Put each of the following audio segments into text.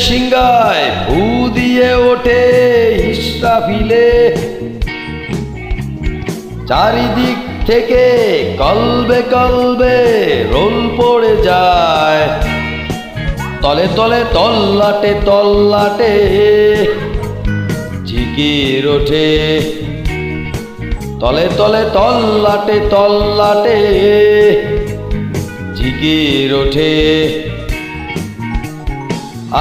সিংহায় ফু দিয়ে ওঠে ইসরাফিলে, চারিদিক থেকে কলবে কলবে রোল পড়ে যায়। তলে তলে তল্লাটে তল্লাটে জিকির ওঠে, তলে তলে তল্লাটে তল্লাটে জিকির ওঠে।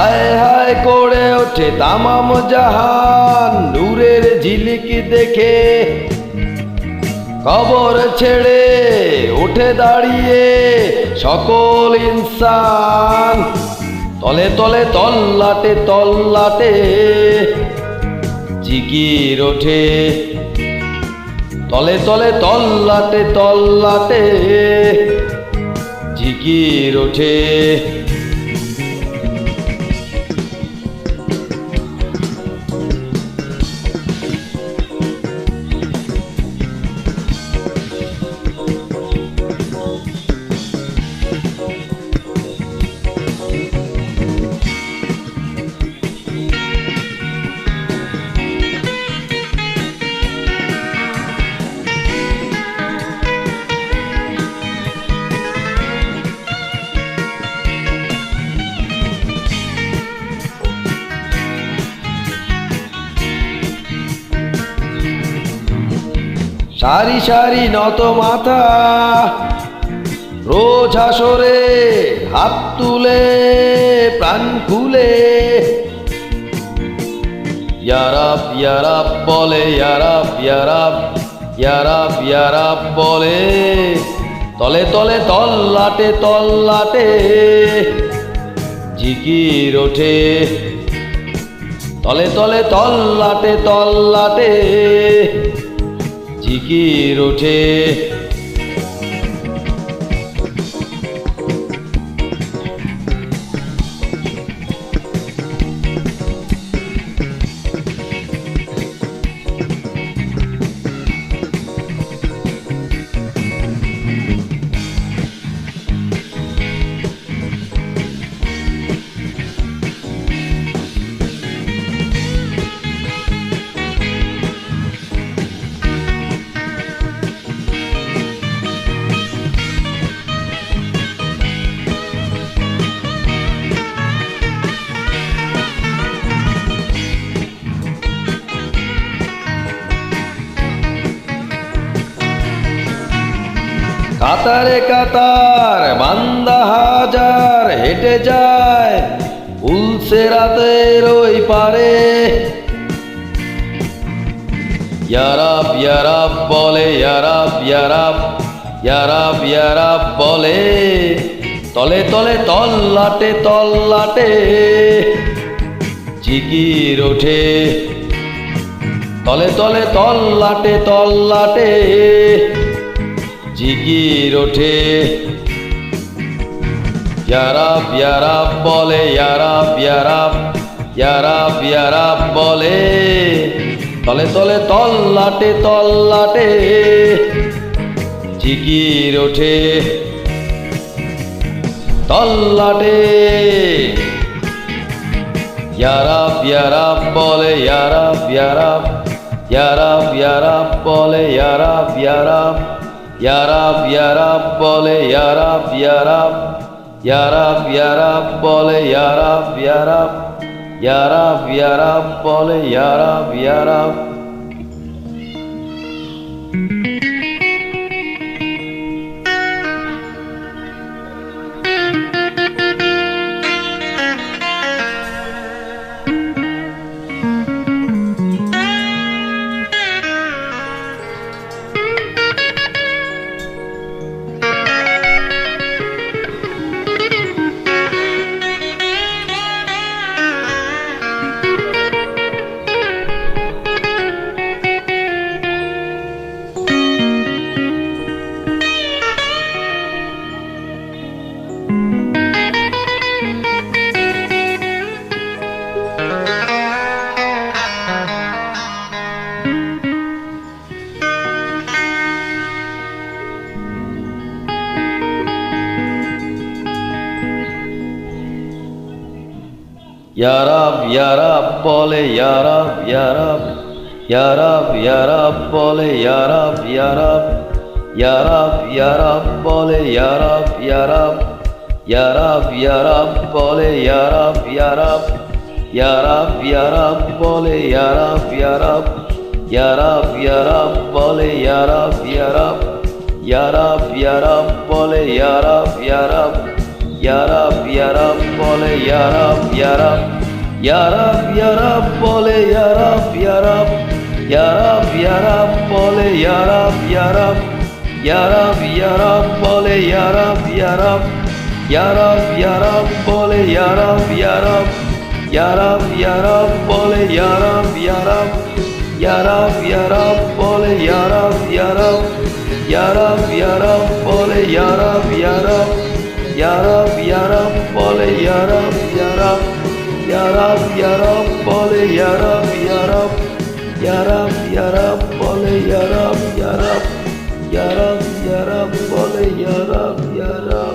আয় হায় করে ওঠে তামাম জাহান নূরের ঝিলিকি দেখে, কবর ছেড়ে উঠে দাঁড়িয়ে সকল ইনসান। তলে তলে তল্লাটে তল্লাটে জিকির ওঠে, তলে তলে তল্লাটে তল্লাটে জিকির ওঠে। সারি সারি নত মাথা রোজ হাসরে হাত তুলে প্রাণ খুলে, ইয়া রাব ইয়া রাব বলে, ইয়া রাব ইয়া রাব ইয়া রাব ইয়া রাব বলে। তলে তলে তল্লাটে তল্লাটে জিকির ওঠে, তলে তলে তল্লাটে তল্লাটে জিকির ওঠে। কাতারে কাতার বান্দা হাজার হেঁটে যায় পুলসেরাতের ওই পারে, ইয়া রাব ইয়া রাব বলে, ইয়া রাব ইয়া রাব ইয়া রাব ইয়া রাব বলে। তলে তলে তল্লাটে তল্লাটে জিকির ওঠে, তলে তলে তল্লাটে তল্লাটে জিকির ওঠে। ইয়া রাব ইয়া রাব বলে, ইয়া রাব ইয়া রাব ইয়া রাব ইয়া রাব বলে। তলে তলে তল্লাটে তল্লাটে জিকির ওঠে, তল্লাটে। ইয়া রাব ইয়া রাব বলে, ইয়া রাব ইয়া রাব ইয়া রাব ইয়া রাব বলে, ইয়া রাব ইয়া রাব ইয়া রাব ইয়া রাব বলে, ইয়া রাব ইয়া রাব ইয়া রাব ইয়া রাব বলে, ইয়া রাব ইয়া রাব ইয়া রাব ইয়া রাব বলে, ইয়া রাব ইয়া রাব। Yarab bole yarab bole yarab bole yarab bole yarab bole yarab bole yarab bole yarab bole yarab bole yarab bole yarab bole yarab bole yarab bole yarab bole yarab bole yarab